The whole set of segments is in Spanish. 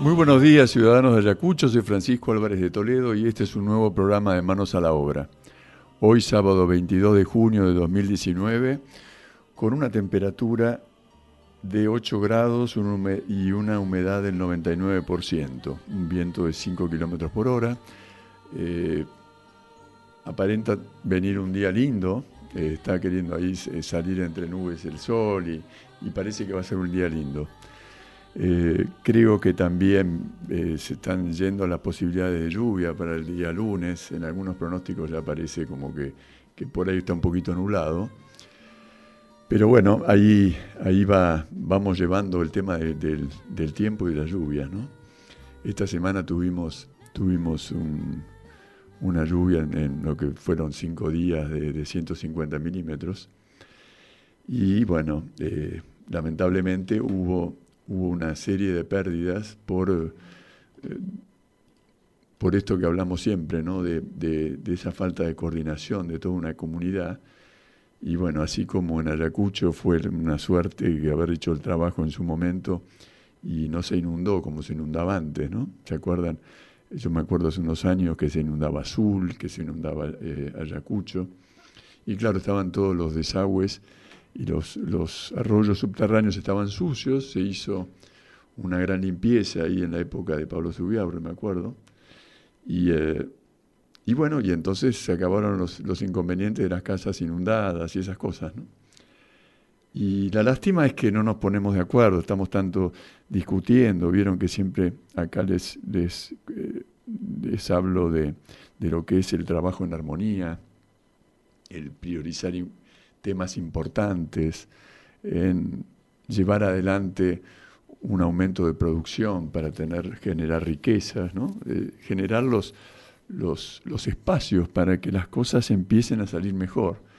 Muy buenos días, ciudadanos de Ayacucho. Soy Francisco Álvarez de Toledo y este es un nuevo programa de Manos a la Obra. Hoy, sábado 22 de junio de 2019, con una temperatura de 8 grados y una humedad del 99%, un viento de 5 kilómetros por hora. Aparenta venir un día lindo, está queriendo ahí salir entre nubes el sol y parece que va a ser un día lindo. Creo que también se están yendo las posibilidades de lluvia para el día lunes. En algunos pronósticos ya parece como que por ahí está un poquito nublado. Pero bueno, ahí vamos llevando el tema del tiempo y de las lluvias, ¿no? Esta semana tuvimos una lluvia en lo que fueron 5 días de 150 milímetros. Y bueno, lamentablemente hubo una serie de pérdidas por esto que hablamos siempre, ¿no? De esa falta de coordinación de toda una comunidad. Y bueno, así como en Ayacucho fue una suerte que haber hecho el trabajo en su momento y no se inundó como se inundaba antes, ¿no? ¿Se acuerdan? Yo me acuerdo hace unos años que se inundaba Azul, que se inundaba Ayacucho. Y claro, estaban todos los desagües y los arroyos subterráneos estaban sucios. Se hizo una gran limpieza ahí en la época de Pablo Zubiaur, me acuerdo. Y bueno, y entonces se acabaron los inconvenientes de las casas inundadas y esas cosas, ¿no? Y la lástima es que no nos ponemos de acuerdo, estamos tanto discutiendo. Vieron que siempre acá les hablo de lo que es el trabajo en armonía, el priorizar temas importantes, en llevar adelante un aumento de producción para generar riquezas, ¿no? Generar los espacios para que las cosas empiecen a salir mejor.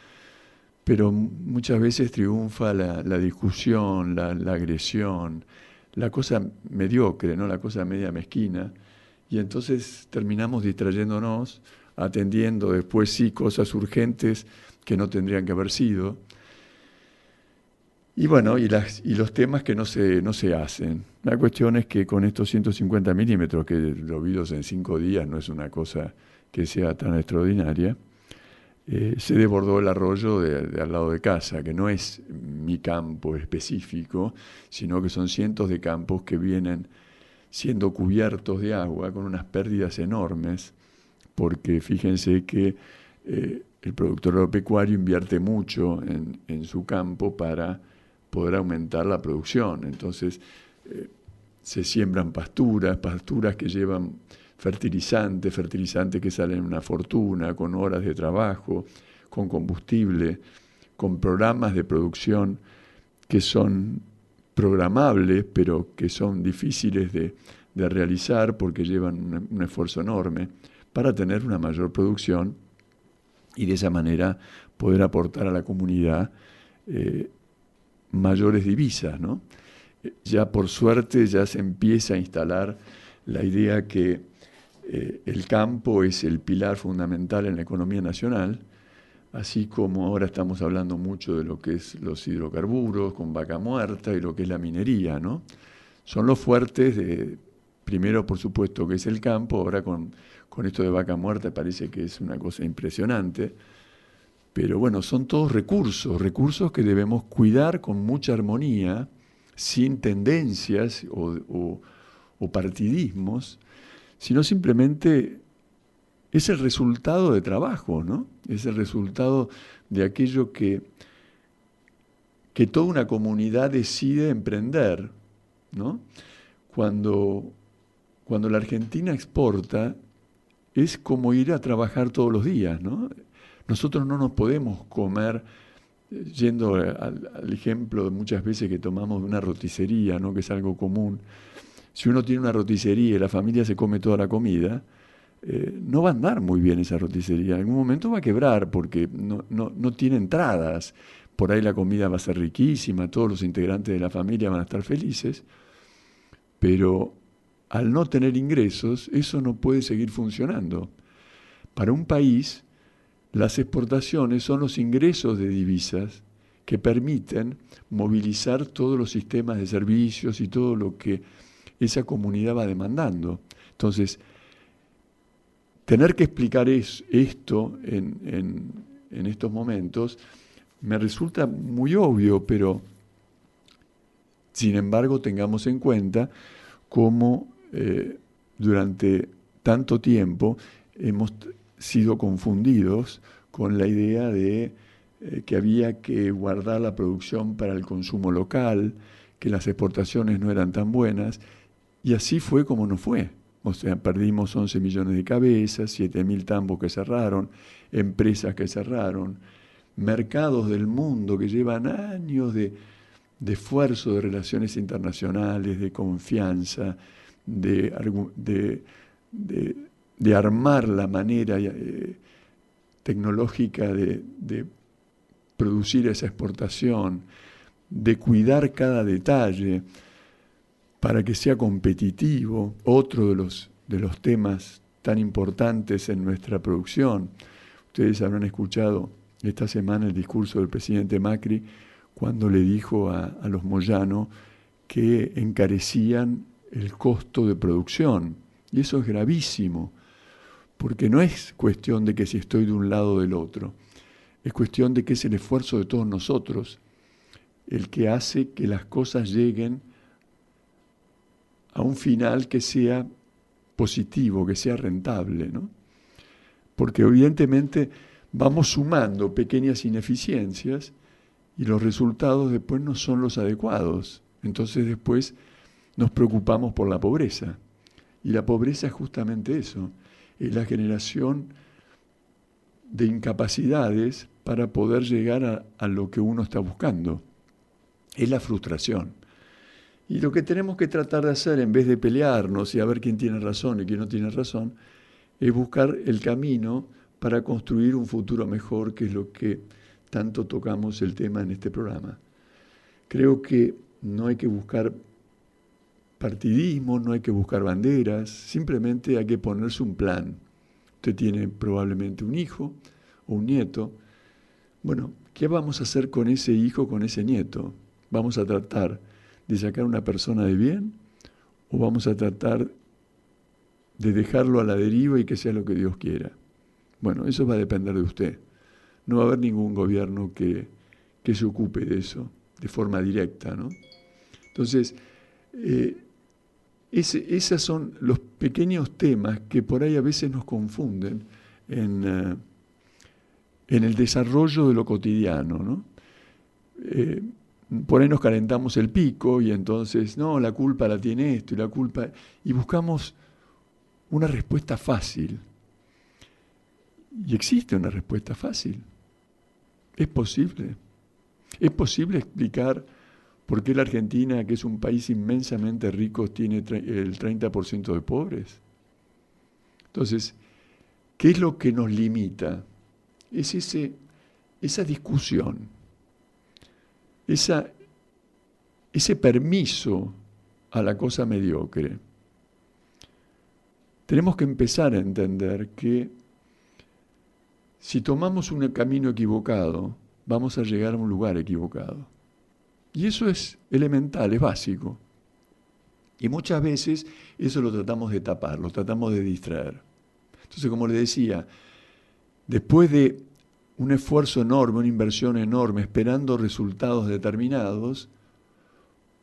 Pero muchas veces triunfa la discusión, la agresión, la cosa mediocre, ¿no? La cosa media mezquina. Y entonces terminamos distrayéndonos, atendiendo después sí cosas urgentes que no tendrían que haber sido. Y bueno, y los temas que no se hacen. La cuestión es que con estos 150 milímetros, que llovidos en 5 días no es una cosa que sea tan extraordinaria, se desbordó el arroyo de al lado de casa, que no es mi campo específico, sino que son cientos de campos que vienen siendo cubiertos de agua con unas pérdidas enormes, porque fíjense que el productor agropecuario invierte mucho en su campo para poder aumentar la producción. Entonces se siembran pasturas que llevan fertilizantes que salen una fortuna, con horas de trabajo, con combustible, con programas de producción que son programables, pero que son difíciles de realizar porque llevan un esfuerzo enorme para tener una mayor producción y de esa manera poder aportar a la comunidad mayores divisas, ¿no? Ya por suerte ya se empieza a instalar la idea que el campo es el pilar fundamental en la economía nacional, así como ahora estamos hablando mucho de lo que es los hidrocarburos con Vaca Muerta y lo que es la minería, ¿no? Son los fuertes primero por supuesto que es el campo, ahora con esto de Vaca Muerta parece que es una cosa impresionante, pero bueno, son todos recursos que debemos cuidar con mucha armonía, sin tendencias o partidismos, sino simplemente es el resultado de trabajo, ¿no? Es el resultado de aquello que toda una comunidad decide emprender, ¿no? Cuando la Argentina exporta, es como ir a trabajar todos los días, ¿no? Nosotros no nos podemos comer, yendo al ejemplo de muchas veces que tomamos de una roticería, ¿no? Que es algo común. Si uno tiene una roticería y la familia se come toda la comida, no va a andar muy bien esa roticería. En algún momento va a quebrar porque no tiene entradas. Por ahí la comida va a ser riquísima, todos los integrantes de la familia van a estar felices, pero al no tener ingresos, eso no puede seguir funcionando. Para un país, las exportaciones son los ingresos de divisas que permiten movilizar todos los sistemas de servicios y todo lo que esa comunidad va demandando. Entonces, tener que explicar esto en estos momentos me resulta muy obvio, pero sin embargo tengamos en cuenta cómo durante tanto tiempo hemos sido confundidos con la idea de que había que guardar la producción para el consumo local, que las exportaciones no eran tan buenas, y así fue como no fue. O sea, perdimos 11 millones de cabezas, 7.000 tambos que cerraron, empresas que cerraron, mercados del mundo que llevan años de esfuerzo, de relaciones internacionales, de confianza, de armar la manera tecnológica de producir esa exportación, de cuidar cada detalle para que sea competitivo, otro de los temas tan importantes en nuestra producción. Ustedes habrán escuchado esta semana el discurso del presidente Macri cuando le dijo a los Moyano que encarecían el costo de producción. Y eso es gravísimo, porque no es cuestión de que si estoy de un lado o del otro, es cuestión de que es el esfuerzo de todos nosotros el que hace que las cosas lleguen a un final que sea positivo, que sea rentable, ¿no? Porque evidentemente vamos sumando pequeñas ineficiencias y los resultados después no son los adecuados. Entonces después nos preocupamos por la pobreza. Y la pobreza es justamente eso, es la generación de incapacidades para poder llegar a lo que uno está buscando. Es la frustración. Y lo que tenemos que tratar de hacer, en vez de pelearnos y a ver quién tiene razón y quién no tiene razón, es buscar el camino para construir un futuro mejor, que es lo que tanto tocamos el tema en este programa. Creo que no hay que buscar partidismo, no hay que buscar banderas, simplemente hay que ponerse un plan. Usted tiene probablemente un hijo o un nieto. Bueno, ¿qué vamos a hacer con ese hijo, con ese nieto? ¿Vamos a tratar de sacar una persona de bien o vamos a tratar de dejarlo a la deriva y que sea lo que Dios quiera? Bueno, eso va a depender de usted. No va a haber ningún gobierno que se ocupe de eso de forma directa, ¿no? Entonces, esos son los pequeños temas que por ahí a veces nos confunden en el desarrollo de lo cotidiano, ¿no? Por ahí nos calentamos el pico y entonces, no, la culpa la tiene esto y la culpa... Y buscamos una respuesta fácil. Y existe una respuesta fácil. Es posible. Es posible explicar por qué la Argentina, que es un país inmensamente rico, tiene el 30% de pobres. Entonces, ¿qué es lo que nos limita? Es esa discusión, ese permiso a la cosa mediocre. Tenemos que empezar a entender que si tomamos un camino equivocado, vamos a llegar a un lugar equivocado. Y eso es elemental, es básico. Y muchas veces eso lo tratamos de tapar, lo tratamos de distraer. Entonces, como le decía, después de un esfuerzo enorme, una inversión enorme, esperando resultados determinados,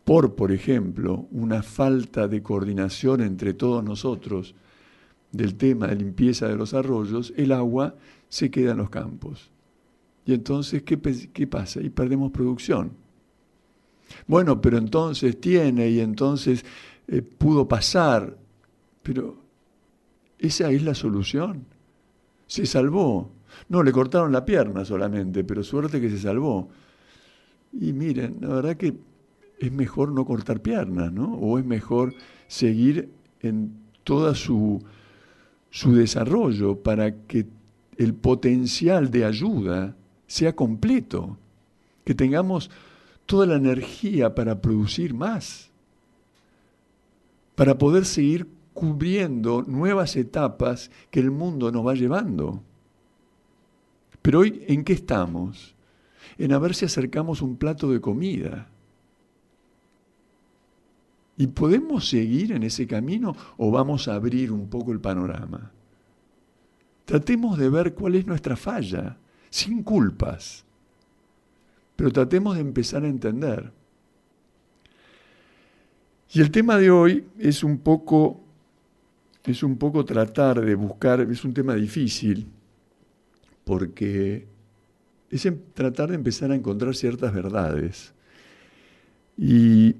por ejemplo, una falta de coordinación entre todos nosotros del tema de limpieza de los arroyos, el agua se queda en los campos. Y entonces, ¿qué pasa? Y perdemos producción. Bueno, pero entonces y entonces pudo pasar. Pero esa es la solución. Se salvó. No, le cortaron la pierna solamente, pero suerte que se salvó. Y miren, la verdad que es mejor no cortar piernas, ¿no? O es mejor seguir en toda su desarrollo para que el potencial de ayuda sea completo, que tengamos toda la energía para producir más, para poder seguir cubriendo nuevas etapas que el mundo nos va llevando. Pero hoy, ¿en qué estamos? En a ver si acercamos un plato de comida. ¿Y podemos seguir en ese camino o vamos a abrir un poco el panorama? Tratemos de ver cuál es nuestra falla, sin culpas, pero tratemos de empezar a entender. Y el tema de hoy es un poco tratar de buscar, es un tema difícil, porque es tratar de empezar a encontrar ciertas verdades. Y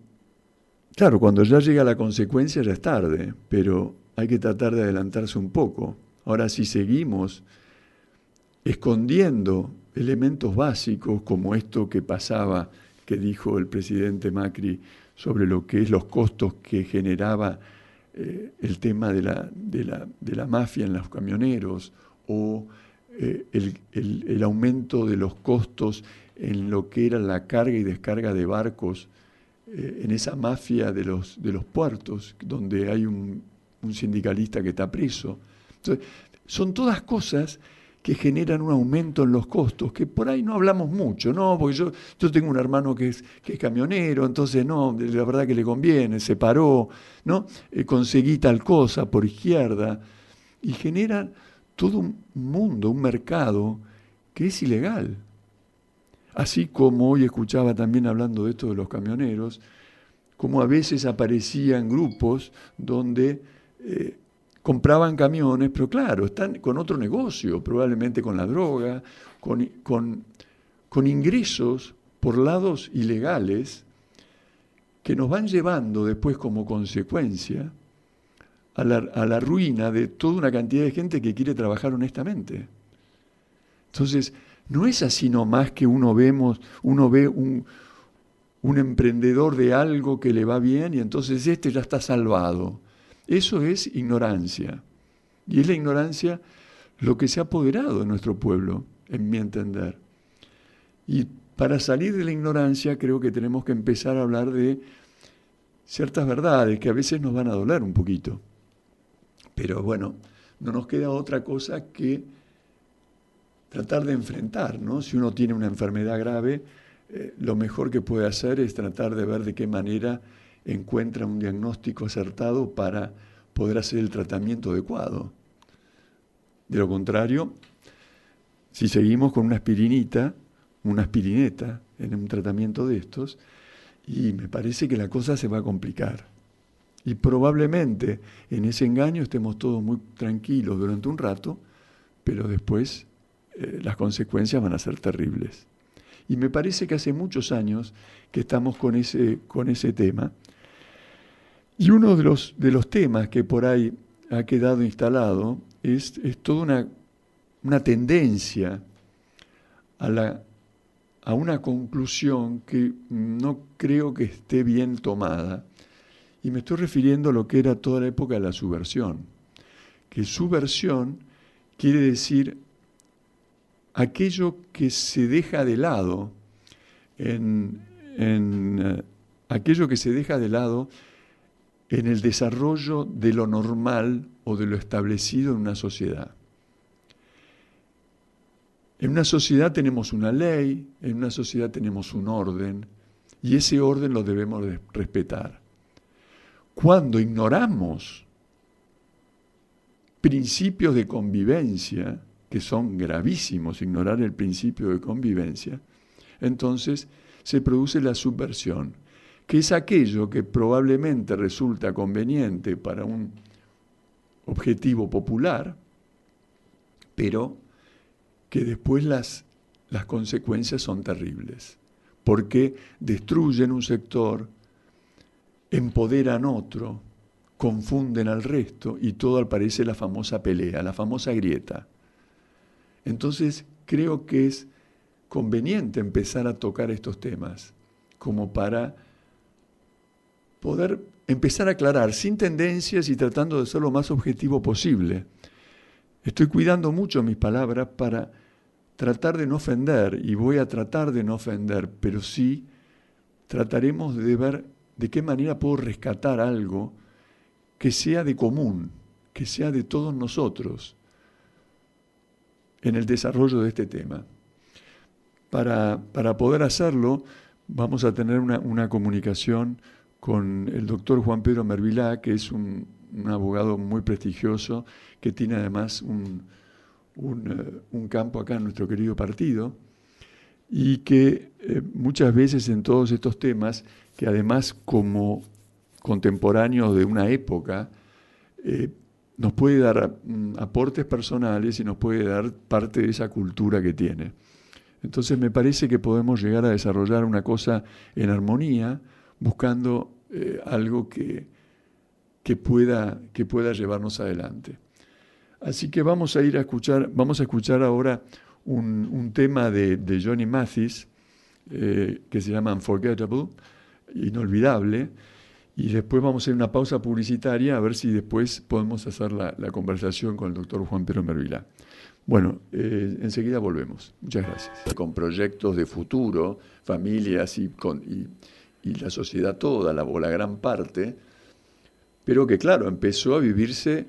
claro, cuando ya llega la consecuencia ya es tarde, pero hay que tratar de adelantarse un poco. Ahora, si seguimos escondiendo elementos básicos como esto que pasaba, que dijo el presidente Macri sobre lo que es los costos que generaba el tema de la mafia en los camioneros, o el aumento de los costos en lo que era la carga y descarga de barcos, en esa mafia de los puertos, donde hay un sindicalista que está preso. Entonces, son todas cosas que generan un aumento en los costos, que por ahí no hablamos mucho, ¿no? Porque yo tengo un hermano que es camionero, entonces no, la verdad que le conviene, se paró, ¿no? Conseguí tal cosa por izquierda, y generan todo un mundo, un mercado que es ilegal. Así como hoy escuchaba también hablando de esto de los camioneros, como a veces aparecían grupos donde compraban camiones, pero claro, están con otro negocio, probablemente con la droga, con ingresos por lados ilegales que nos van llevando después como consecuencia a la ruina de toda una cantidad de gente que quiere trabajar honestamente. Entonces, no es así nomás que uno ve un emprendedor de algo que le va bien y entonces este ya está salvado. Eso es ignorancia. Y es la ignorancia lo que se ha apoderado de nuestro pueblo, en mi entender. Y para salir de la ignorancia creo que tenemos que empezar a hablar de ciertas verdades que a veces nos van a doler un poquito. Pero bueno, no nos queda otra cosa que tratar de enfrentar, ¿no? Si uno tiene una enfermedad grave, lo mejor que puede hacer es tratar de ver de qué manera encuentra un diagnóstico acertado para poder hacer el tratamiento adecuado. De lo contrario, si seguimos con una aspirineta en un tratamiento de estos, y me parece que la cosa se va a complicar. Y probablemente en ese engaño estemos todos muy tranquilos durante un rato, pero después las consecuencias van a ser terribles. Y me parece que hace muchos años que estamos con ese tema. Y uno de los temas que por ahí ha quedado instalado es toda una tendencia a una conclusión que no creo que esté bien tomada. Y me estoy refiriendo a lo que era toda la época de la subversión. Que subversión quiere decir aquello que se deja de lado aquello que se deja de lado en el desarrollo de lo normal o de lo establecido en una sociedad. En una sociedad tenemos una ley, en una sociedad tenemos un orden, y ese orden lo debemos respetar. Cuando ignoramos principios de convivencia, que son gravísimos, ignorar el principio de convivencia, entonces se produce la subversión, que es aquello que probablemente resulta conveniente para un objetivo popular, pero que después las consecuencias son terribles, porque destruyen un sector, empoderan otro, confunden al resto y todo parece la famosa pelea, la famosa grieta. Entonces creo que es conveniente empezar a tocar estos temas como para poder empezar a aclarar sin tendencias y tratando de ser lo más objetivo posible. Estoy cuidando mucho mis palabras para tratar de no ofender, y voy a tratar de no ofender, pero sí trataremos de ver de qué manera puedo rescatar algo que sea de común, que sea de todos nosotros en el desarrollo de este tema. Para poder hacerlo, vamos a tener una comunicación con el doctor Juan Pedro Mervilá, que es un abogado muy prestigioso, que tiene además un campo acá en nuestro querido partido, y que muchas veces en todos estos temas, que además como contemporáneos de una época, nos puede dar aportes personales y nos puede dar parte de esa cultura que tiene. Entonces me parece que podemos llegar a desarrollar una cosa en armonía, buscando algo que pueda llevarnos adelante. Así que vamos a escuchar ahora un tema de Johnny Mathis, que se llama Unforgettable, inolvidable, y después vamos a hacer una pausa publicitaria a ver si después podemos hacer la conversación con el doctor Juan Pedro Mervilá. Bueno, enseguida volvemos. Muchas gracias. Con proyectos de futuro, familias y la sociedad toda, o la gran parte, pero que claro, empezó a vivirse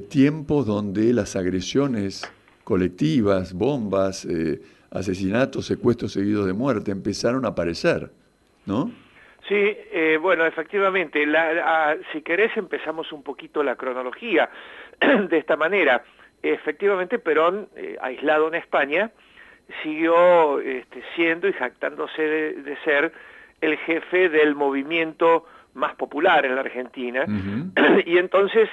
tiempos donde las agresiones colectivas, bombas, asesinatos, secuestros seguidos de muerte empezaron a aparecer, ¿no? Sí, bueno, efectivamente, si querés empezamos un poquito la cronología de esta manera. Efectivamente, Perón, aislado en España, siguió siendo y jactándose de ser el jefe del movimiento más popular en la Argentina, y entonces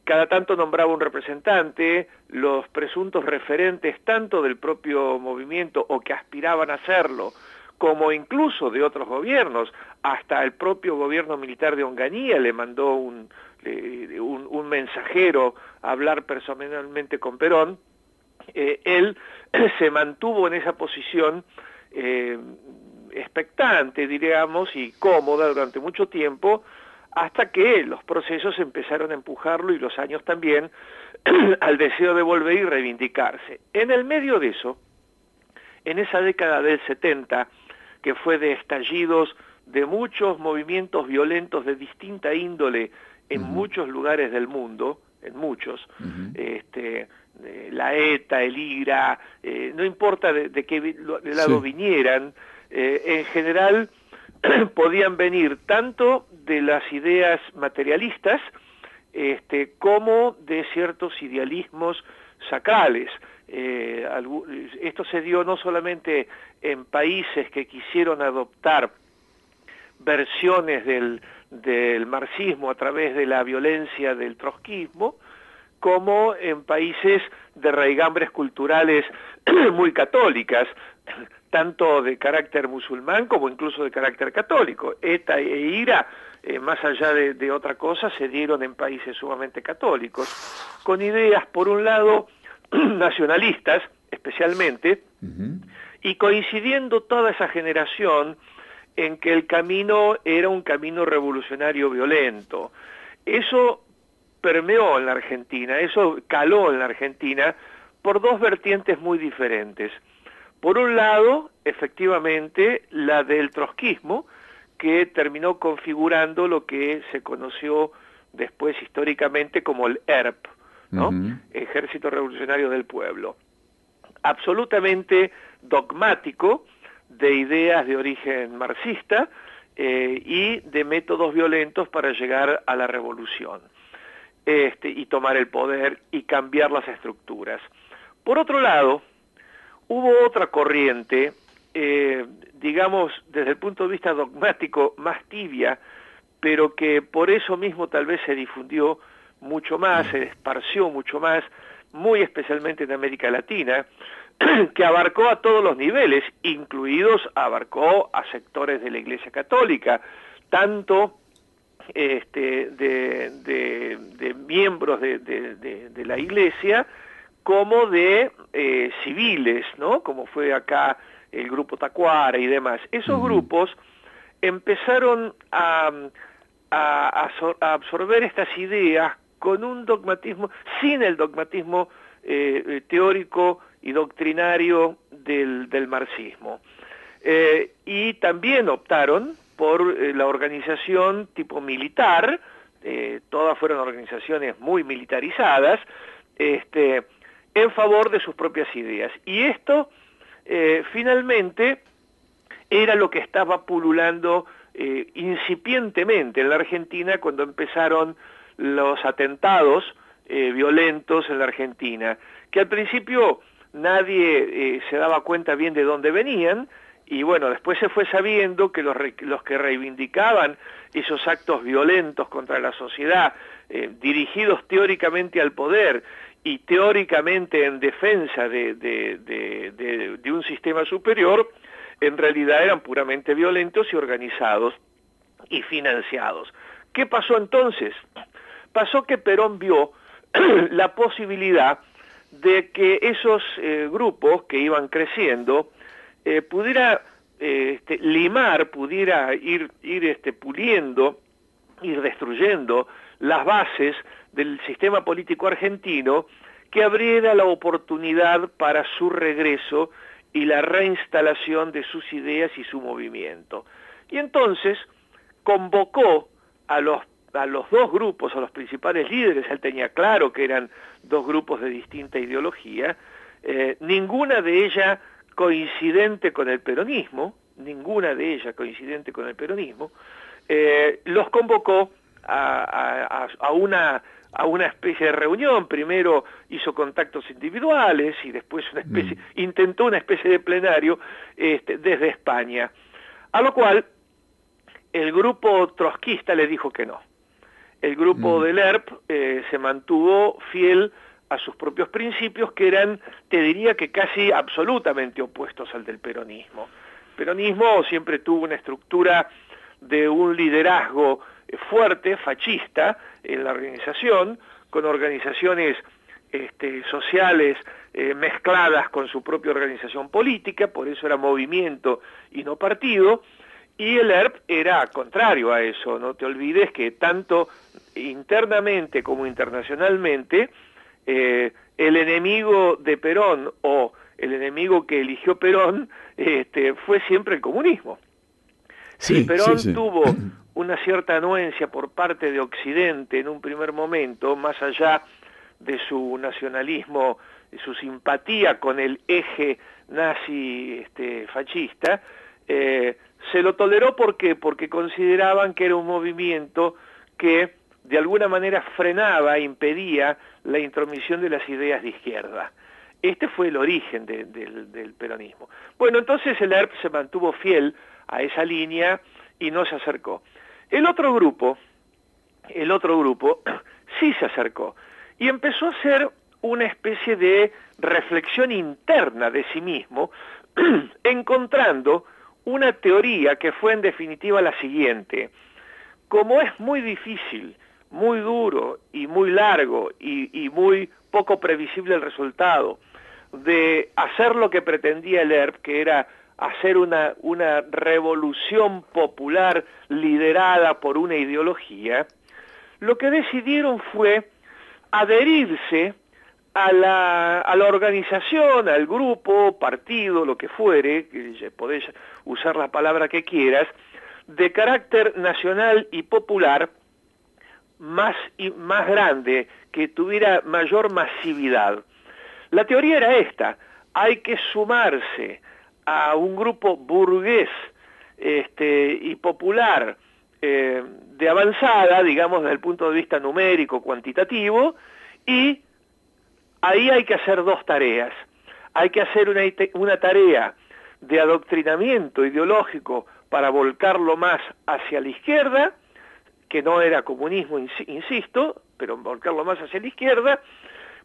cada tanto nombraba un representante, los presuntos referentes tanto del propio movimiento o que aspiraban a hacerlo, como incluso de otros gobiernos, hasta el propio gobierno militar de Onganía le mandó un mensajero a hablar personalmente con Perón. Él se mantuvo en esa posición expectante, diríamos, y cómoda durante mucho tiempo, hasta que los procesos empezaron a empujarlo, y los años también, al deseo de volver y reivindicarse. En el medio de eso, en esa década del 70, que fue de estallidos de muchos movimientos violentos de distinta índole en muchos lugares del mundo, en muchos, la ETA, el IRA, no importa de qué lado vinieran, en general podían venir tanto de las ideas materialistas como de ciertos idealismos sacrales. Esto se dio no solamente en países que quisieron adoptar versiones del marxismo a través de la violencia del trotskismo, como en países de raigambres culturales muy católicas, tanto de carácter musulmán como incluso de carácter católico. ETA e IRA, más allá de otra cosa, se dieron en países sumamente católicos, con ideas, por un lado, nacionalistas, especialmente, y coincidiendo toda esa generación en que el camino era un camino revolucionario violento. Eso permeó en la Argentina, eso caló en la Argentina por dos vertientes muy diferentes. Por un lado, efectivamente, la del trotskismo, que terminó configurando lo que se conoció después históricamente como el ERP, ¿no? Ejército Revolucionario del Pueblo. Absolutamente dogmático, de ideas de origen marxista y de métodos violentos para llegar a la revolución y tomar el poder y cambiar las estructuras. Por otro lado, hubo otra corriente, digamos, desde el punto de vista dogmático, más tibia, pero que por eso mismo tal vez se difundió mucho más, se esparció mucho más, muy especialmente en América Latina, que abarcó a todos los niveles, abarcó a sectores de la Iglesia Católica, tanto de miembros de la Iglesia, como de civiles, ¿no? Como fue acá el grupo Tacuara y demás. Esos grupos empezaron a absorber estas ideas con un dogmatismo, sin el dogmatismo teórico y doctrinario del marxismo. Y también optaron por la organización tipo militar, todas fueron organizaciones muy militarizadas, en favor de sus propias ideas. Y esto, finalmente, era lo que estaba pululando incipientemente en la Argentina cuando empezaron los atentados violentos en la Argentina, que al principio nadie se daba cuenta bien de dónde venían, y bueno, después se fue sabiendo que los que reivindicaban esos actos violentos contra la sociedad, dirigidos teóricamente al poder y teóricamente en defensa de un sistema superior, en realidad eran puramente violentos y organizados y financiados. ¿Qué pasó entonces? Pasó que Perón vio la posibilidad de que esos grupos que iban creciendo pudiera limar, pudiera ir puliendo, ir destruyendo las bases del sistema político argentino, que abriera la oportunidad para su regreso y la reinstalación de sus ideas y su movimiento. Y entonces convocó a los dos grupos, a los principales líderes. Él tenía claro que eran dos grupos de distinta ideología, ninguna de ellas coincidente con el peronismo, los convocó a una especie de reunión. Primero hizo contactos individuales y después intentó una especie de plenario desde España, a lo cual el grupo trotskista le dijo que no. El grupo del ERP se mantuvo fiel a sus propios principios, que eran, te diría que casi absolutamente opuestos al del peronismo. El peronismo siempre tuvo una estructura de un liderazgo fuerte, fascista, en la organización, con organizaciones sociales mezcladas con su propia organización política, por eso era movimiento y no partido, y el ERP era contrario a eso. No te olvides que tanto internamente como internacionalmente, el enemigo de Perón o el enemigo que eligió Perón fue siempre el comunismo. Si Perón tuvo una cierta anuencia por parte de Occidente en un primer momento, más allá de su nacionalismo, de su simpatía con el eje nazi fascista, se lo toleró porque consideraban que era un movimiento que de alguna manera frenaba, impedía la intromisión de las ideas de izquierda. Este fue el origen del peronismo. Bueno, entonces el ERP se mantuvo fiel a esa línea y no se acercó. El otro grupo sí se acercó y empezó a hacer una especie de reflexión interna de sí mismo, encontrando una teoría que fue en definitiva la siguiente: como es muy difícil, muy duro y muy largo y muy poco previsible el resultado de hacer lo que pretendía el ERP, que era hacer una revolución popular liderada por una ideología, lo que decidieron fue adherirse a la organización, al grupo, partido, lo que fuere, que podés usar la palabra que quieras, de carácter nacional y popular, más grande, que tuviera mayor masividad. La teoría era esta: hay que sumarse a un grupo burgués y popular de avanzada, digamos, desde el punto de vista numérico, cuantitativo, y ahí hay que hacer dos tareas. Hay que hacer una tarea de adoctrinamiento ideológico para volcarlo más hacia la izquierda, que no era comunismo, insisto, pero volcarlo más hacia la izquierda,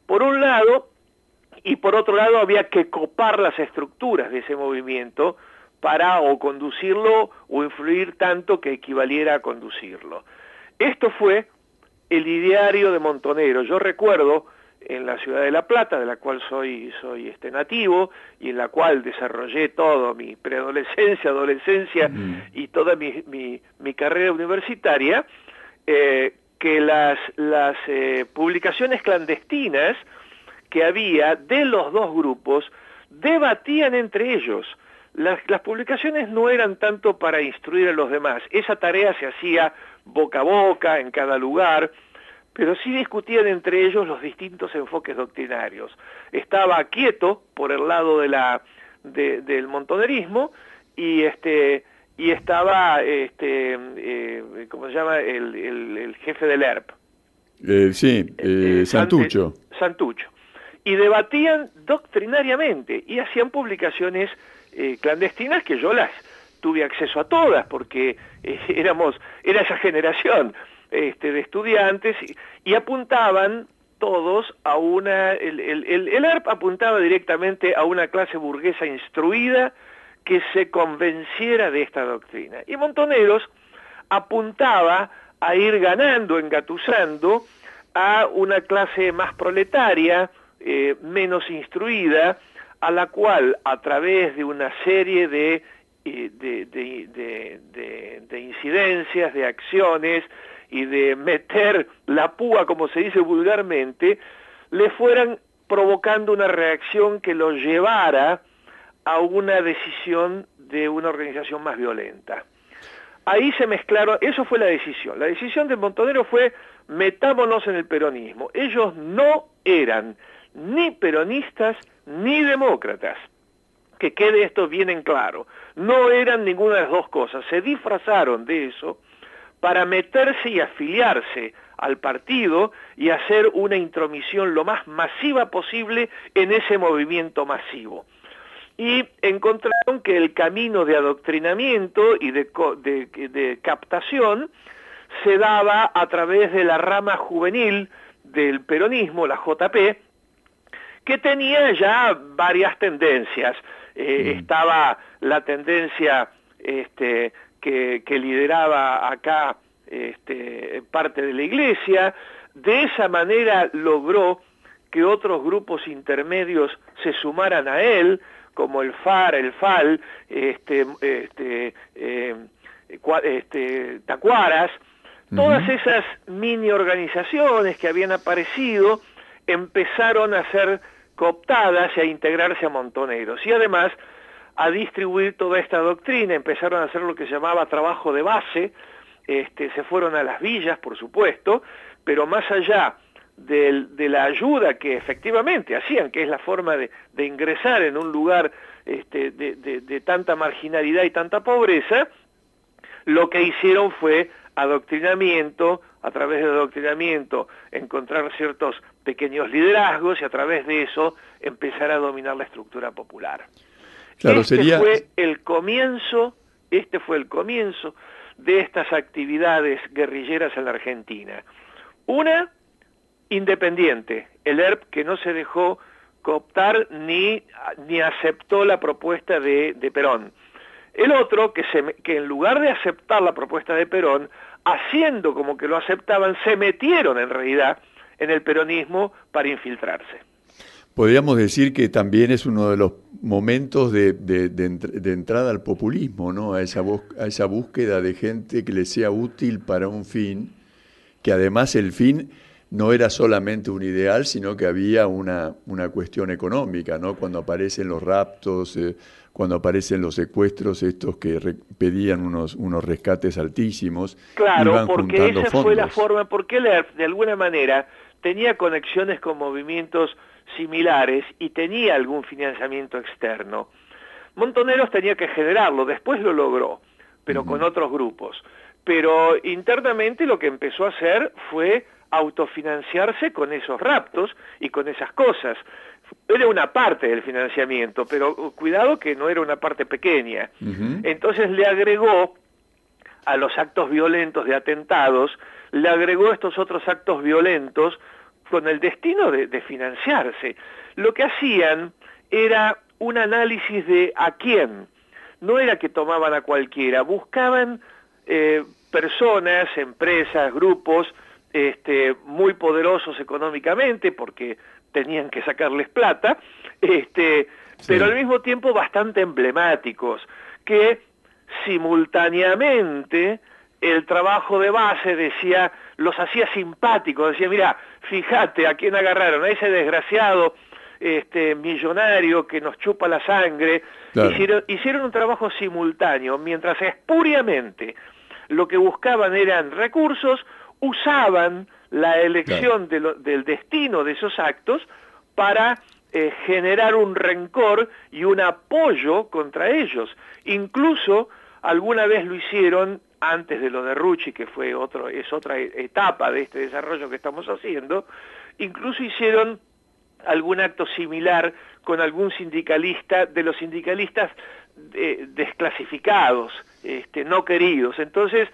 por un lado, y por otro lado había que copar las estructuras de ese movimiento para o conducirlo o influir tanto que equivaliera a conducirlo. Esto fue el ideario de Montonero. Yo recuerdo en la ciudad de La Plata, de la cual soy nativo, y en la cual desarrollé toda mi preadolescencia, adolescencia y toda mi carrera universitaria, que las publicaciones clandestinas que había de los dos grupos debatían entre ellos. Las publicaciones no eran tanto para instruir a los demás, esa tarea se hacía boca a boca en cada lugar, pero sí discutían entre ellos los distintos enfoques doctrinarios. Estaba Quieto por el lado del montonerismo y y estaba, ¿cómo se llama? El jefe del ERP. Santucho. Santucho. Y debatían doctrinariamente y hacían publicaciones clandestinas que yo las tuve acceso a todas porque era esa generación de estudiantes y apuntaban todos a el ERP apuntaba directamente a una clase burguesa instruida que se convenciera de esta doctrina. Y Montoneros apuntaba a ir ganando, engatusando a una clase más proletaria, menos instruida, a la cual a través de una serie de incidencias, de acciones y de meter la púa, como se dice vulgarmente, le fueran provocando una reacción que lo llevara a una decisión de una organización más violenta. Ahí se mezclaron, eso fue la decisión. La decisión de Montonero fue: metámonos en el peronismo. Ellos no eran ni peronistas ni demócratas. Que quede esto bien en claro. No eran ninguna de las dos cosas. Se disfrazaron de eso para meterse y afiliarse al partido y hacer una intromisión lo más masiva posible en ese movimiento masivo. Y encontraron que el camino de adoctrinamiento y de captación se daba a través de la rama juvenil del peronismo, la JP, que tenía ya varias tendencias. Estaba la tendencia que lideraba acá parte de la Iglesia. De esa manera logró que otros grupos intermedios se sumaran a él, como el FAR, el FAL, Tacuaras. Todas esas mini organizaciones que habían aparecido empezaron a ser cooptadas y a integrarse a Montoneros, y además a distribuir toda esta doctrina. Empezaron a hacer lo que se llamaba trabajo de base, se fueron a las villas, por supuesto, pero más allá de la ayuda que efectivamente hacían, que es la forma de ingresar en un lugar de tanta marginalidad y tanta pobreza, lo que hicieron fue adoctrinamiento, a través de adoctrinamiento encontrar ciertos pequeños liderazgos y a través de eso empezar a dominar la estructura popular. Claro, Este fue el comienzo de estas actividades guerrilleras en la Argentina. Una, independiente, el ERP, que no se dejó cooptar ni aceptó la propuesta de Perón. El otro, que en lugar de aceptar la propuesta de Perón, haciendo como que lo aceptaban, se metieron en realidad en el peronismo para infiltrarse. Podríamos decir que también es uno de los momentos de entrada al populismo, ¿no? A esa búsqueda de gente que le sea útil para un fin, que además el fin no era solamente un ideal, sino que había una cuestión económica, ¿no? Cuando aparecen los raptos, cuando aparecen los secuestros, estos que pedían unos rescates altísimos. Claro, porque esa fue la forma, porque él de alguna manera tenía conexiones con movimientos similares y tenía algún financiamiento externo. Montoneros tenía que generarlo, después lo logró, pero con otros grupos. Pero internamente lo que empezó a hacer fue autofinanciarse con esos raptos y con esas cosas. Era una parte del financiamiento, pero cuidado que no era una parte pequeña. Entonces le agregó a los actos violentos de atentados, le agregó estos otros actos violentos con el destino de financiarse. Lo que hacían era un análisis de a quién. No era que tomaban a cualquiera, buscaban personas, empresas, grupos muy poderosos económicamente porque tenían que sacarles plata, pero al mismo tiempo bastante emblemáticos, que simultáneamente el trabajo de base los hacía simpáticos, decía, mira, fíjate a quién agarraron, a ese desgraciado millonario que nos chupa la sangre. Claro. Hicieron un trabajo simultáneo, mientras espuriamente lo que buscaban eran recursos, usaban la elección del destino de esos actos para generar un rencor y un apoyo contra ellos. Incluso alguna vez lo hicieron antes de lo de Rucci, que es otra etapa de este desarrollo que estamos haciendo, incluso hicieron algún acto similar con algún sindicalista, de los sindicalistas desclasificados, no queridos. Entonces,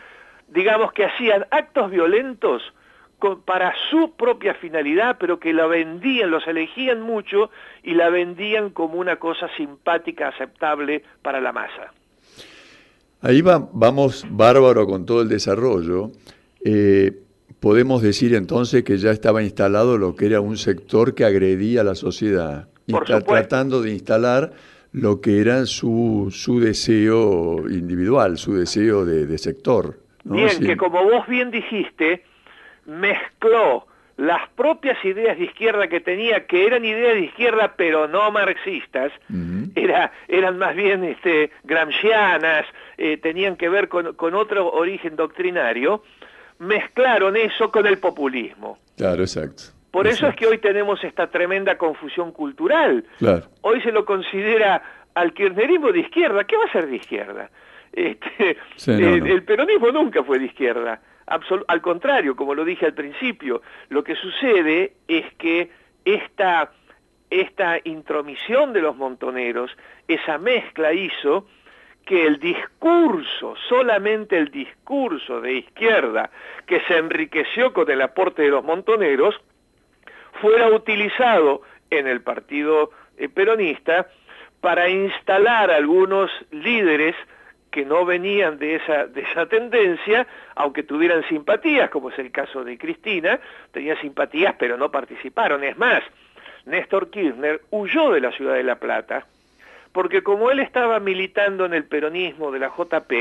digamos que hacían actos violentos para su propia finalidad, pero que la vendían, los elegían mucho y la vendían como una cosa simpática, aceptable para la masa. Ahí vamos bárbaro con todo el desarrollo. Podemos decir entonces que ya estaba instalado lo que era un sector que agredía a la sociedad, y está tratando de instalar lo que era su deseo individual, su deseo de sector, ¿no? Bien, que como vos bien dijiste, mezcló las propias ideas de izquierda que tenía, que eran ideas de izquierda pero no marxistas, eran más bien gramscianas, tenían que ver con otro origen doctrinario, mezclaron eso con el populismo. Claro, exacto. Por eso es que hoy tenemos esta tremenda confusión cultural. Claro. Hoy se lo considera al kirchnerismo de izquierda. ¿Qué va a ser de izquierda? El peronismo nunca fue de izquierda. Al contrario, como lo dije al principio, lo que sucede es que esta intromisión de los montoneros, esa mezcla hizo que el discurso, solamente el discurso de izquierda, que se enriqueció con el aporte de los montoneros, fuera utilizado en el partido peronista para instalar a algunos líderes que no venían de esa tendencia, aunque tuvieran simpatías, como es el caso de Cristina, tenía simpatías pero no participaron. Es más, Néstor Kirchner huyó de la ciudad de La Plata, porque como él estaba militando en el peronismo de la JP,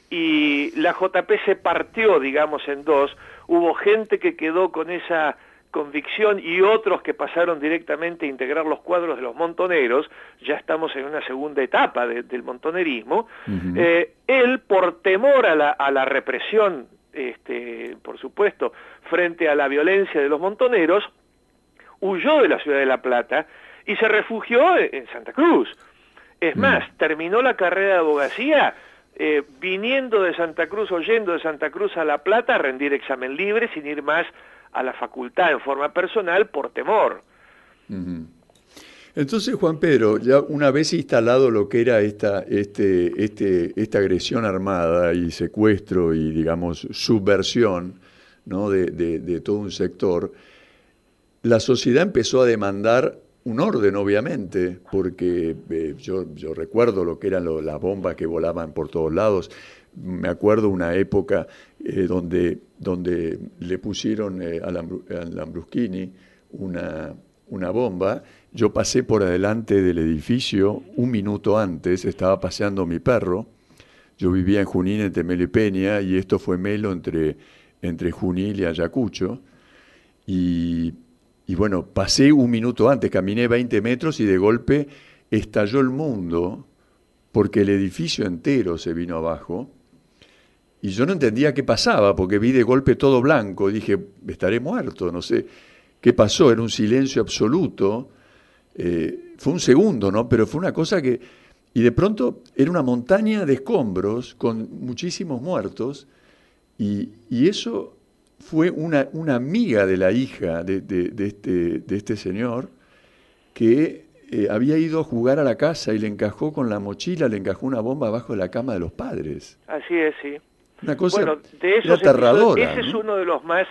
y la JP se partió, digamos, en dos, hubo gente que quedó con esa convicción y otros que pasaron directamente a integrar los cuadros de los montoneros, ya estamos en una segunda etapa del montonerismo. Él, por temor a la represión, por supuesto, frente a la violencia de los montoneros, huyó de la ciudad de La Plata y se refugió en Santa Cruz. Es más, terminó la carrera de abogacía viniendo de Santa Cruz, o yendo de Santa Cruz a La Plata a rendir examen libre sin ir más a la facultad en forma personal por temor. Entonces, Juan Pedro, ya una vez instalado lo que era esta agresión armada y secuestro y, digamos, subversión, ¿no?, de todo un sector, la sociedad empezó a demandar un orden, obviamente, porque yo recuerdo lo que eran las bombas que volaban por todos lados. Me acuerdo una época donde le pusieron a Lambruschini una bomba. Yo pasé por adelante del edificio un minuto antes, estaba paseando mi perro. Yo vivía en Junín, entre Melo y Peña, y esto fue Melo entre Junín y Ayacucho. Y bueno, pasé un minuto antes, caminé 20 metros y de golpe estalló el mundo porque el edificio entero se vino abajo. Y yo no entendía qué pasaba, porque vi de golpe todo blanco. Dije, estaré muerto, no sé qué pasó. Era un silencio absoluto. Fue un segundo, ¿no? Pero fue una cosa que... Y de pronto era una montaña de escombros con muchísimos muertos. Y eso fue una amiga de la hija de este señor que había ido a jugar a la casa y le encajó con la mochila, le encajó una bomba abajo de la cama de los padres. Así es, sí. Una cosa de eso aterradora. Ese es uno de los más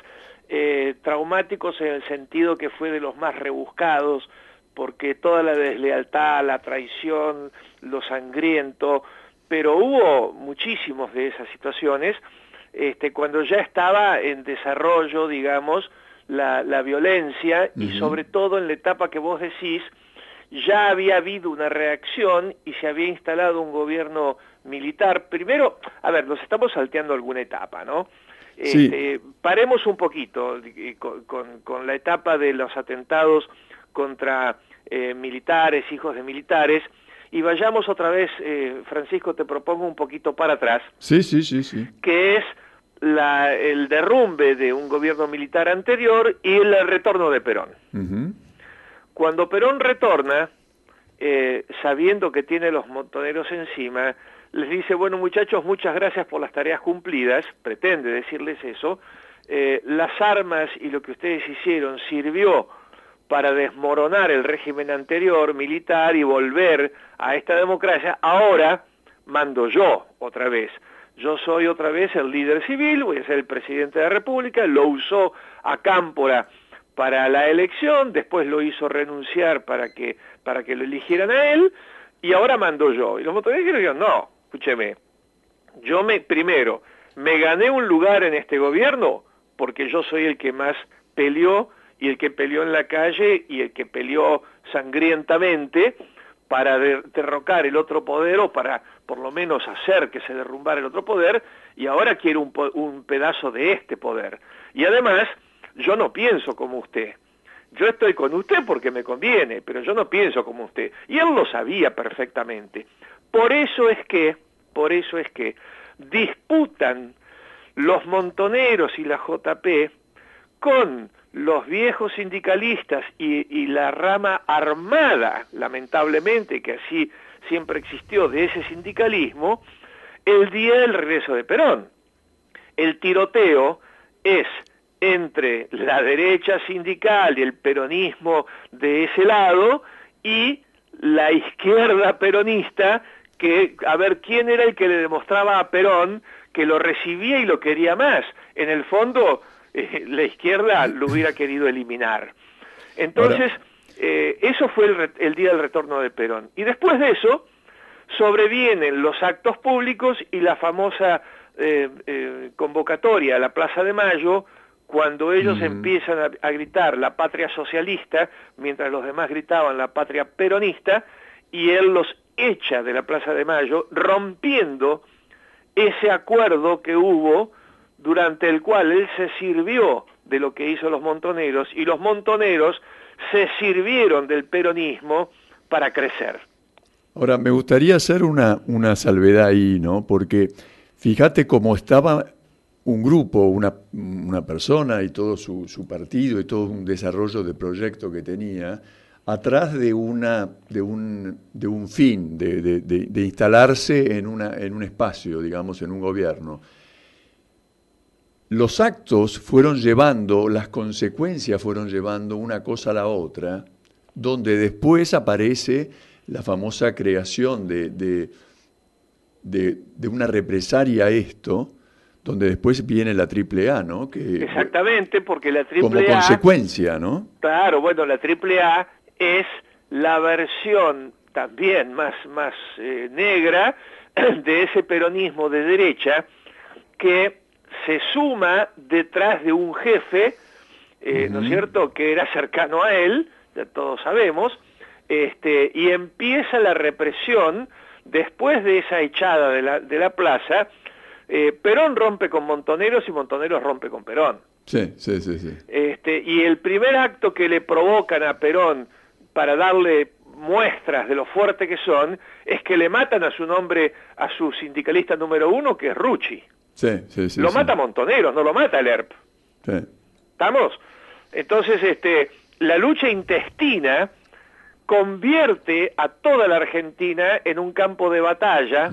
traumáticos, en el sentido que fue de los más rebuscados, porque toda la deslealtad, la traición, lo sangriento, pero hubo muchísimos de esas situaciones, cuando ya estaba en desarrollo, digamos, la violencia, y sobre todo en la etapa que vos decís, ya había habido una reacción y se había instalado un gobierno militar. Primero, a ver, nos estamos salteando alguna etapa, ¿no? Sí. Paremos un poquito con la etapa de los atentados contra militares, hijos de militares, y vayamos otra vez, Francisco, te propongo un poquito para atrás. Sí. Que es el derrumbe de un gobierno militar anterior y el retorno de Perón. Cuando Perón retorna, sabiendo que tiene los montoneros encima, les dice, bueno muchachos, muchas gracias por las tareas cumplidas, pretende decirles eso, las armas y lo que ustedes hicieron sirvió para desmoronar el régimen anterior militar y volver a esta democracia. Ahora mando yo otra vez. Yo soy otra vez el líder civil, voy a ser el presidente de la República. Lo usó a Cámpora para la elección, después lo hizo renunciar para que lo eligieran a él, y ahora mando yo. Y los montoneros dijeron, no, escúcheme, primero, me gané un lugar en este gobierno porque yo soy el que más peleó, y el que peleó en la calle, y el que peleó sangrientamente para derrocar el otro poder, o para por lo menos hacer que se derrumbara el otro poder, y ahora quiero un pedazo de este poder. Y además, yo no pienso como usted. Yo estoy con usted porque me conviene, pero yo no pienso como usted. Y él lo sabía perfectamente. Por eso es que disputan los montoneros y la JP con los viejos sindicalistas y la rama armada, lamentablemente, que así siempre existió, de ese sindicalismo, el día del regreso de Perón. El tiroteo es entre la derecha sindical y el peronismo de ese lado y la izquierda peronista, que a ver quién era el que le demostraba a Perón que lo recibía y lo quería más. En el fondo, la izquierda lo hubiera querido eliminar. Entonces, eso fue el día del retorno de Perón. Y después de eso, sobrevienen los actos públicos y la famosa convocatoria a la Plaza de Mayo, cuando ellos empiezan a gritar la patria socialista, mientras los demás gritaban la patria peronista, y él los echa de la Plaza de Mayo, rompiendo ese acuerdo que hubo, durante el cual él se sirvió de lo que hizo los montoneros, y los montoneros se sirvieron del peronismo para crecer. Ahora, me gustaría hacer una salvedad ahí, ¿no? Porque fíjate cómo estaba un grupo, una persona y todo su partido y todo un desarrollo de proyecto que tenía, atrás de un fin, de instalarse en un espacio, digamos, en un gobierno. Los actos fueron llevando, las consecuencias fueron llevando una cosa a la otra, donde después aparece la famosa creación de una represalia a esto, donde después viene la AAA, ¿no? Que, exactamente, porque la AAA... como consecuencia, ¿no? Claro, bueno, la AAA es la versión también más negra de ese peronismo de derecha que se suma detrás de un jefe, ¿no es cierto?, que era cercano a él, ya todos sabemos, y empieza la represión después de esa echada de la plaza. Perón rompe con Montoneros y Montoneros rompe con Perón. Sí. Y el primer acto que le provocan a Perón para darle muestras de lo fuerte que son, es que le matan a su sindicalista número 1, que es Rucci. Sí. Lo mata Montoneros, no lo mata el ERP. Sí. ¿Estamos? Entonces, la lucha intestina convierte a toda la Argentina en un campo de batalla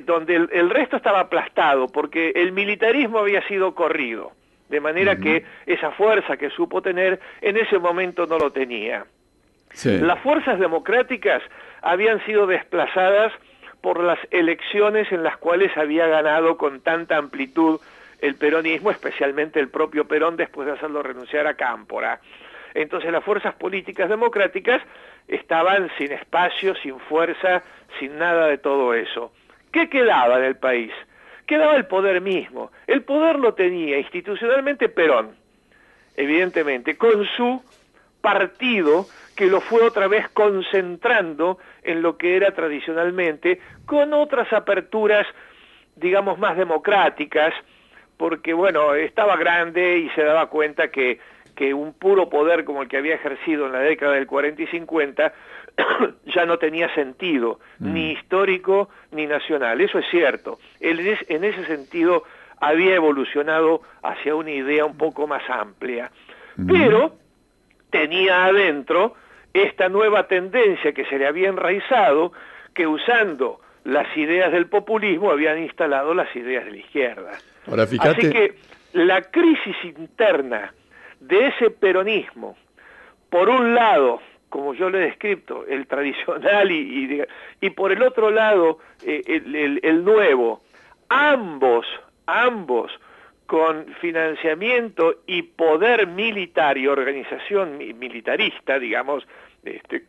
donde el resto estaba aplastado, porque el militarismo había sido corrido, de manera que esa fuerza que supo tener, en ese momento no lo tenía. Sí. Las fuerzas democráticas habían sido desplazadas por las elecciones en las cuales había ganado con tanta amplitud el peronismo, especialmente el propio Perón, después de hacerlo renunciar a Cámpora. Entonces las fuerzas políticas democráticas estaban sin espacio, sin fuerza, sin nada de todo eso. ¿Qué quedaba del país? Quedaba el poder mismo. El poder lo tenía institucionalmente Perón, evidentemente, con su partido, que lo fue otra vez concentrando en lo que era tradicionalmente, con otras aperturas, digamos, más democráticas, porque, bueno, estaba grande y se daba cuenta que un puro poder como el que había ejercido en la década del 40 y 50 ya no tenía sentido, ni histórico ni nacional. Eso es cierto. Él en ese sentido había evolucionado hacia una idea un poco más amplia. Pero tenía adentro esta nueva tendencia que se le había enraizado, que usando las ideas del populismo habían instalado las ideas de la izquierda. Ahora, fíjate... Así que la crisis interna de ese peronismo, por un lado, como yo lo he descrito, el tradicional y por el otro lado el nuevo, ambos con financiamiento y poder militar y organización militarista, digamos,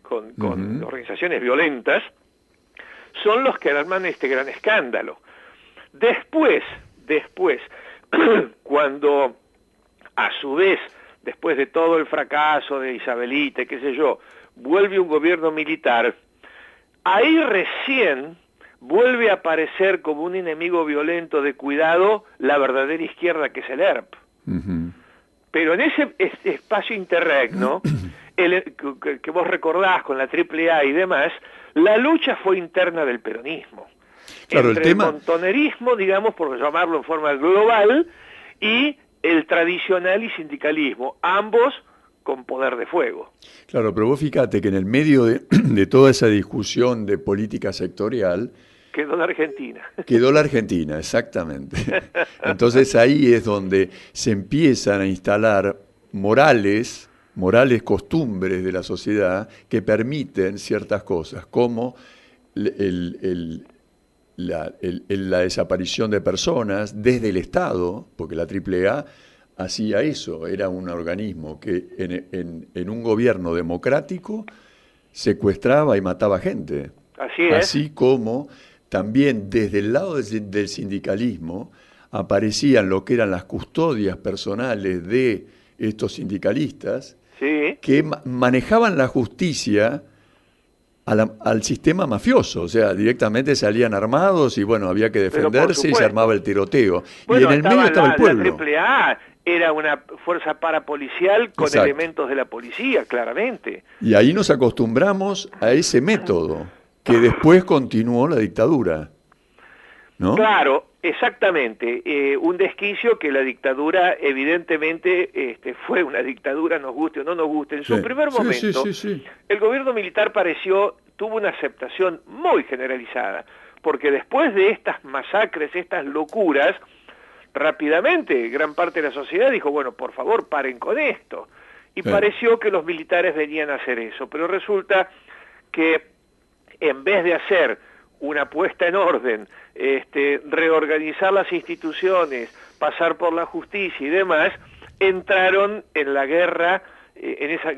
con organizaciones violentas, son los que arman este gran escándalo. Después, cuando a su vez, después de todo el fracaso de Isabelita, qué sé yo, vuelve un gobierno militar, ahí recién vuelve a aparecer como un enemigo violento de cuidado la verdadera izquierda, que es el ERP. Pero en ese espacio interregno, que vos recordás con la AAA y demás, la lucha fue interna del peronismo. Claro, entre el montonerismo, digamos, por llamarlo en forma global, y el tradicional y sindicalismo, ambos con poder de fuego. Claro, pero vos fíjate que en el medio de toda esa discusión de política sectorial... Quedó la Argentina. Quedó la Argentina, exactamente. Entonces ahí es donde se empiezan a instalar morales costumbres de la sociedad que permiten ciertas cosas, como la desaparición de personas desde el Estado, porque la AAA hacía eso, era un organismo que en un gobierno democrático secuestraba y mataba gente. Así es. Así como también desde el lado del sindicalismo aparecían lo que eran las custodias personales de estos sindicalistas, sí, que manejaban la justicia al sistema mafioso, o sea, directamente salían armados y bueno, había que defenderse y se armaba el tiroteo. Bueno, y en el medio estaba el pueblo. La AAA era una fuerza parapolicial con Exacto. elementos de la policía, claramente. Y ahí nos acostumbramos a ese método, que después continuó la dictadura, ¿no? Claro, exactamente. Un desquicio que la dictadura, evidentemente, fue una dictadura, nos guste o no nos guste. En su primer momento, el gobierno militar tuvo una aceptación muy generalizada, porque después de estas masacres, estas locuras, rápidamente gran parte de la sociedad dijo, bueno, por favor, paren con esto. Y pareció que los militares venían a hacer eso, pero resulta que en vez de hacer una puesta en orden, reorganizar las instituciones, pasar por la justicia y demás, entraron en la guerra,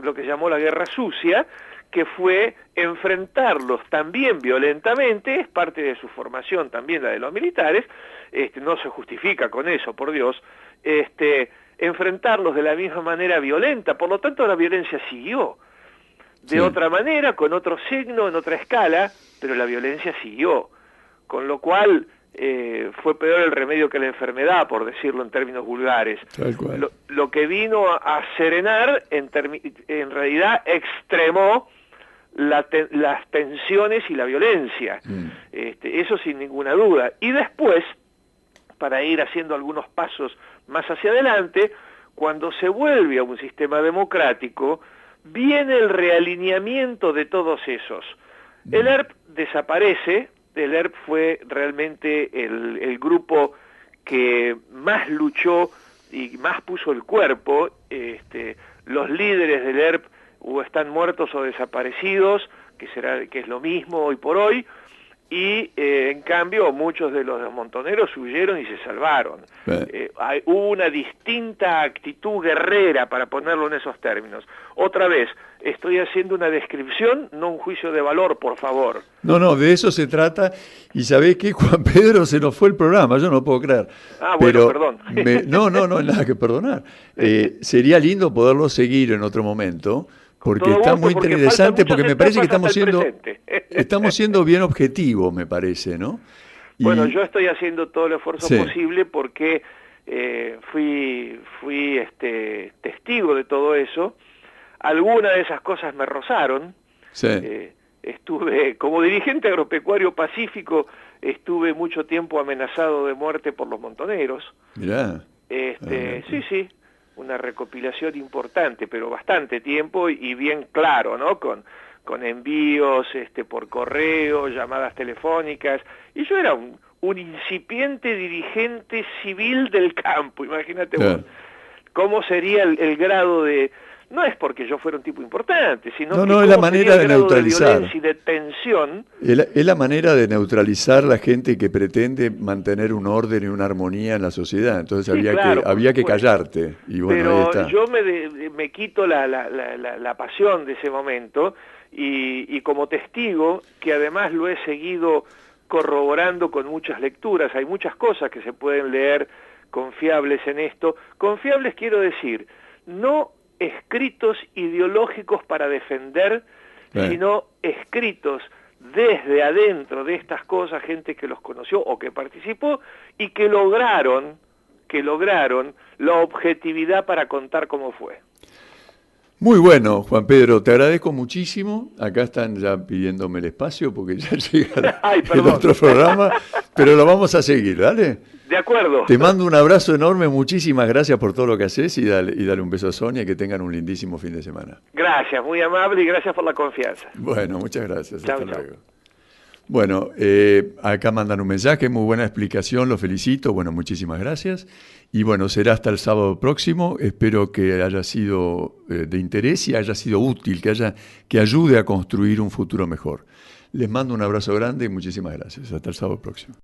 lo que llamó la guerra sucia, que fue enfrentarlos también violentamente, es parte de su formación también la de los militares, no se justifica con eso, por Dios, enfrentarlos de la misma manera violenta, por lo tanto la violencia siguió. De otra manera, con otro signo, en otra escala, pero la violencia siguió. Con lo cual, fue peor el remedio que la enfermedad, por decirlo en términos vulgares. Lo que vino a serenar, en realidad, extremó las tensiones y la violencia. Eso sin ninguna duda. Y después, para ir haciendo algunos pasos más hacia adelante, cuando se vuelve a un sistema democrático, viene el realineamiento de todos esos. El ERP desaparece, el ERP fue realmente el grupo que más luchó y más puso el cuerpo. Los líderes del ERP o están muertos o desaparecidos, que es lo mismo hoy por hoy, y en cambio muchos de los montoneros huyeron y se salvaron. Hubo una distinta actitud guerrera, para ponerlo en esos términos. Otra vez, estoy haciendo una descripción, no un juicio de valor, por favor. No, de eso se trata. Y ¿sabés qué, Juan Pedro? Se nos fue el programa, yo no puedo creer. Bueno, perdón. No hay nada que perdonar. Sería lindo poderlo seguir en otro momento, porque está muy interesante, porque me parece que estamos siendo bien objetivos, me parece, ¿no? Bueno, yo estoy haciendo todo el esfuerzo posible porque fui testigo de todo eso. Algunas de esas cosas me rozaron. Estuve, como dirigente agropecuario pacífico, estuve mucho tiempo amenazado de muerte por los montoneros. Mirá. Una recopilación importante, pero bastante tiempo y bien claro, ¿no? Con con envíos por correo, llamadas telefónicas, y yo era un incipiente dirigente civil del campo, imagínate vos, cómo sería el grado de... No es porque yo fuera un tipo importante, sino que es la manera de neutralizar. De violencia y de tensión. Es la manera de neutralizar la gente que pretende mantener un orden y una armonía en la sociedad. Entonces sí, había que callarte. Y bueno, pero ahí está. Yo me quito la pasión de ese momento y como testigo, que además lo he seguido corroborando con muchas lecturas, hay muchas cosas que se pueden leer confiables en esto. Confiables quiero decir, no escritos ideológicos para defender, sino escritos desde adentro de estas cosas, gente que los conoció o que participó y que lograron la objetividad para contar cómo fue. Muy bueno, Juan Pedro, te agradezco muchísimo. Acá están ya pidiéndome el espacio porque ya llega el otro programa, pero lo vamos a seguir, ¿dale? De acuerdo. Te mando un abrazo enorme, muchísimas gracias por todo lo que haces y dale un beso a Sonia, que tengan un lindísimo fin de semana. Gracias, muy amable y gracias por la confianza. Bueno, muchas gracias. Chau, hasta luego. Bueno, acá mandan un mensaje, muy buena explicación, lo felicito, bueno, muchísimas gracias. Y bueno, será hasta el sábado próximo, espero que haya sido de interés y haya sido útil, que ayude a construir un futuro mejor. Les mando un abrazo grande y muchísimas gracias. Hasta el sábado próximo.